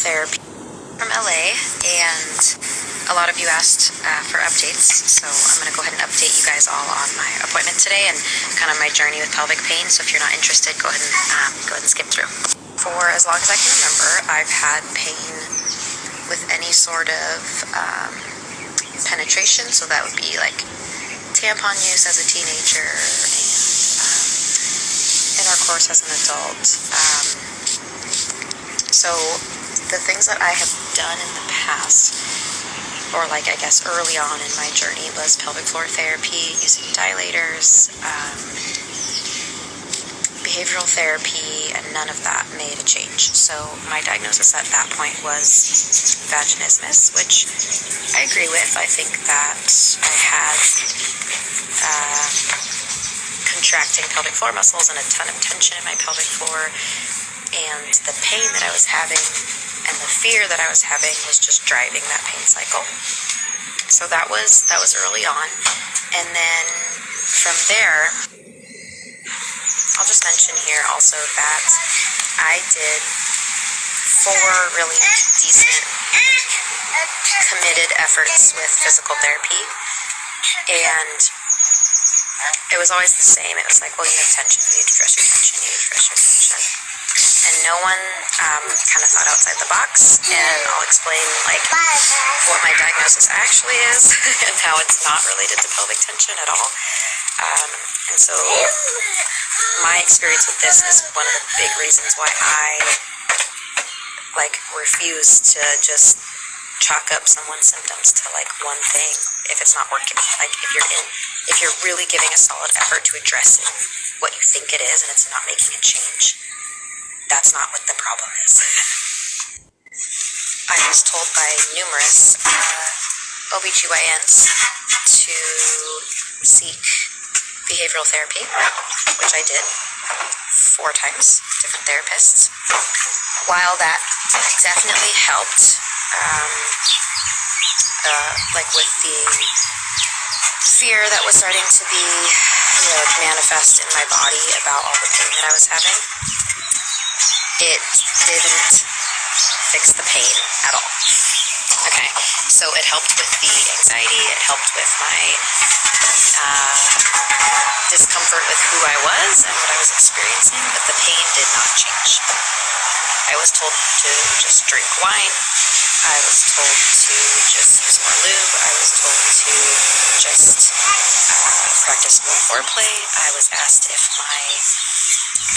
therapy from LA, and a lot of you asked for updates, so I'm going to go ahead and update you guys all on my appointment today and kind of my journey with pelvic pain. So if you're not interested, go ahead and skip through. For as long as I can remember, I've had pain with any sort of penetration, so that would be like tampon use as a teenager and intercourse as an adult. So the things that I have done in the past, or like I guess early on in my journey, was pelvic floor therapy using dilators, behavioral therapy, and none of that made a change. So my diagnosis at that point was vaginismus, which I agree with. I think that I had contracting pelvic floor muscles and a ton of tension in my pelvic floor, and the pain that I was having and the fear that I was having was just driving that pain cycle. So that was early on. And then from there, I'll just mention here also that I did 4 really decent, committed efforts with physical therapy, and it was always the same. It was like, well, you have tension, you need to address your tension, you need to address your tension. And no one kind of thought outside the box, and I'll explain like what my diagnosis actually is and how it's not related to pelvic tension at all. And so my experience with this is one of the big reasons why I refuse to just chalk up someone's symptoms to like one thing if it's not working. Like if you're really giving a solid effort to address it, what you think it is, and it's not making a change, that's not what the problem is. I was told by numerous OBGYNs to seek behavioral therapy, which I did 4 times, different therapists. While that definitely helped, with the fear that was starting to be manifest in my body about all the pain that I was having, it didn't fix the pain at all. Okay, so it helped with the anxiety, it helped with my discomfort with who I was and what I was experiencing, but the pain did not change. I was told to just drink wine. I was told to just use more lube. I was told to just practice more foreplay. I was asked if my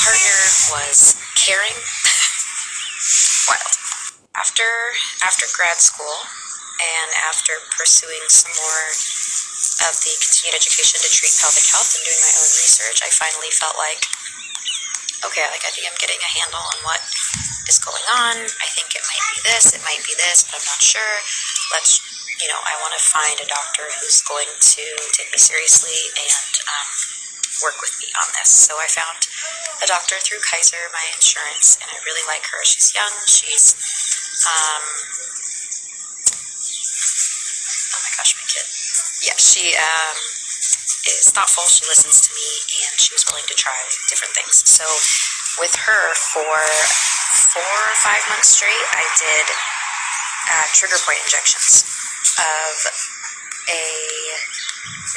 partner was caring. Wild. After grad school and after pursuing some more of the continued education to treat pelvic health and doing my own research, I finally felt like, okay, I think I'm getting a handle on what is going on. I think it might be this, but I'm not sure. I want to find a doctor who's going to take me seriously and work with me on this. So I found a doctor through Kaiser, my insurance, and I really like her. She's young. She's, oh my gosh, my kid. Yeah, she is thoughtful. She listens to me, and she was willing to try different things. So with her, for 4 or 5 months straight, I did trigger point injections of a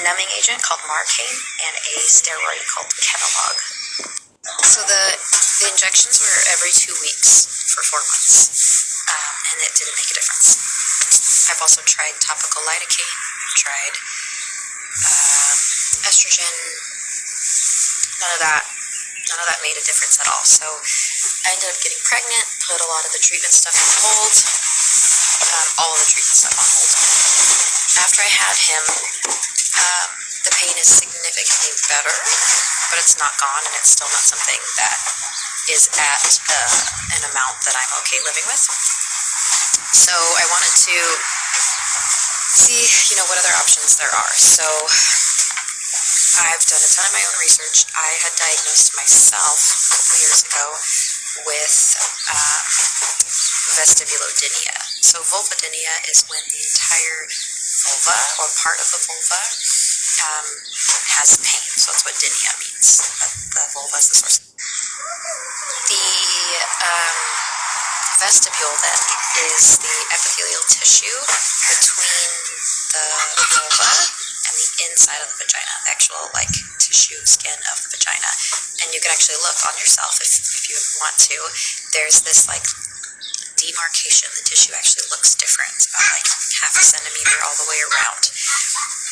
numbing agent called Marcaine and a steroid called Kenalog. So the injections were every 2 weeks for 4 months, and it didn't make a difference. I've also tried topical lidocaine, tried estrogen. None of that made a difference at all. So I ended up getting pregnant, put a lot of the treatment stuff on hold, all of the treatment stuff on hold. After I had him, the pain is significantly better, but it's not gone, and it's still not something that is at an amount that I'm okay living with. So I wanted to see, what other options there are. So I've done a ton of my own research. I had diagnosed myself a couple years ago with vestibulodynia. So vulvodynia is when the entire vulva or part of the vulva has pain. So that's what dynia means. The vulva is the source. The vestibule then is the epithelial tissue between the vulva and the inside of the vagina, the actual tissue skin of the vagina. And you can actually look on yourself if you want to. There's this demarcation. The tissue actually looks different, about half a centimeter all the way around.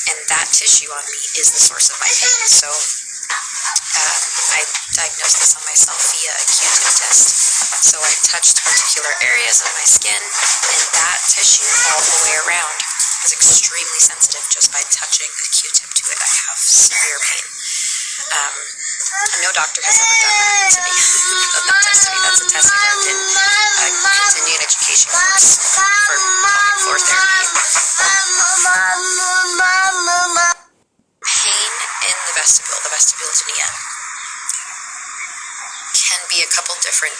And that tissue on me is the source of my pain. So I diagnosed this on myself via a Q-tip test. So I touched particular areas of my skin, and that tissue all the way around is extremely sensitive just by touching a Q-tip to it. I have severe pain. No doctor has ever done that to me. Not test to me. That's a test I learned in continuing education course for pelvic floor therapy. Pain in the vestibulodynia, can be a couple different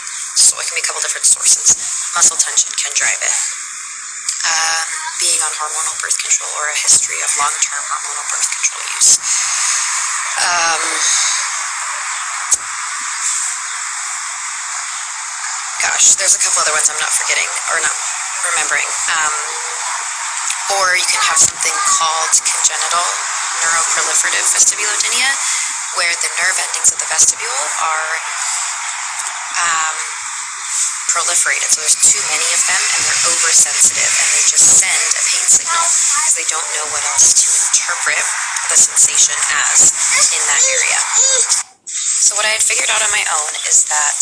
sources. Muscle tension can drive it. Being on hormonal birth control or a history of long-term hormonal birth control use. There's a couple other ones I'm not forgetting or not remembering. Or you can have something called congenital neuroproliferative vestibulodynia, where the nerve endings of the vestibule are proliferated. So there's too many of them, and they're oversensitive, and they just send a pain signal because they don't know what else to interpret the sensation as in that area. So what I had figured out on my own is that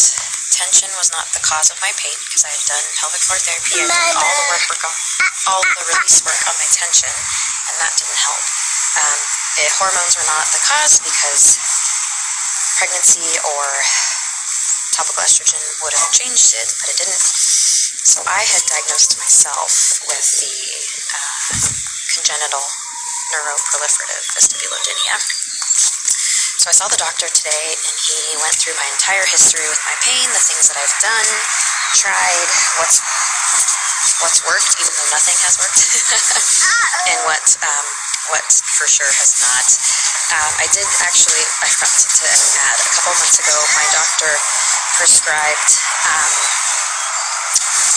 tension was not the cause of my pain, because I had done pelvic floor therapy. I did all the release work on my tension, and that didn't help. Hormones were not the cause, because pregnancy or topical estrogen would have changed it, but it didn't. So I had diagnosed myself with the congenital neuroproliferative vestibulodynia. So I saw the doctor today, and he went through my entire history with my pain, the things that I've done, tried, what's worked, even though nothing has worked, and what for sure has not. I forgot to add, a couple months ago, my doctor prescribed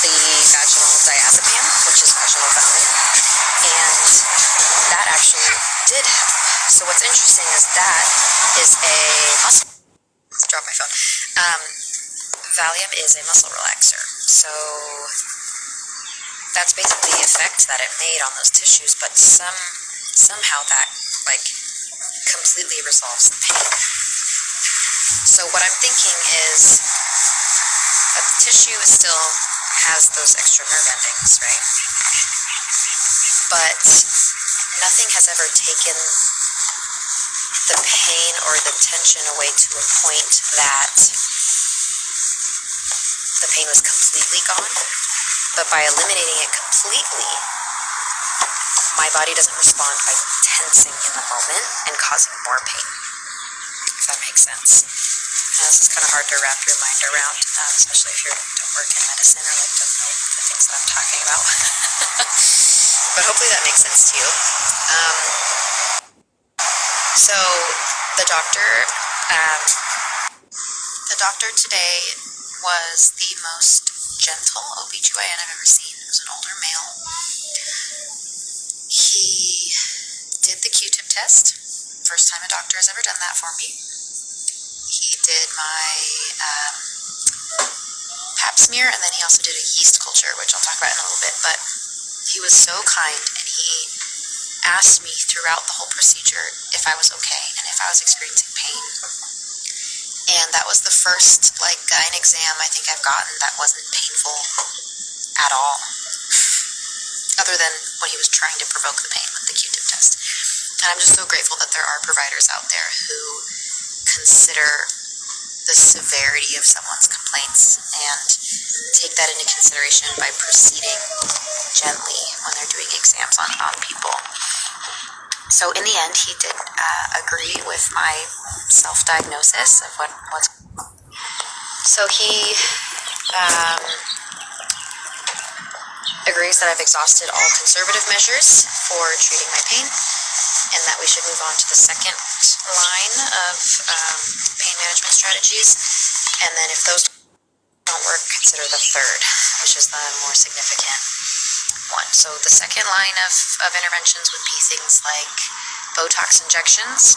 the vaginal diazepam, which is vaginal Valium, and that actually did help. So what's interesting is that is a muscle. Drop my phone. Valium is a muscle relaxer. So that's basically the effect that it made on those tissues, but somehow that completely resolves the pain. So what I'm thinking is that the tissue still has those extra nerve endings, right? But nothing has ever taken the pain or the tension away to a point that the pain was completely gone. But by eliminating it completely, my body doesn't respond by tensing in the moment and causing more pain, if that makes sense. This is kind of hard to wrap your mind around, especially if you don't work in medicine or don't know the things that I'm talking about. But hopefully that makes sense to you. So the doctor today was the most gentle OBGYN I've ever seen. It was an older male. He did the Q-tip test. First time a doctor has ever done that for me. He did my pap smear, and then he also did a yeast culture, which I'll talk about in a little bit. But he was so kind, and he asked me throughout the whole procedure if I was okay and if I was experiencing pain. And that was the first gyne exam I think I've gotten that wasn't painful at all, other than when he was trying to provoke the pain with the Q-tip test. And I'm just so grateful that there are providers out there who consider the severity of someone's complaints and take that into consideration by proceeding gently when they're doing exams on people. So in the end, he did agree with my self-diagnosis of what's. So he agrees that I've exhausted all conservative measures for treating my pain, and that we should move on to the second line of pain management strategies. And then if those don't work, consider the third, which is the more significant one. So the second line of interventions would be things like Botox injections.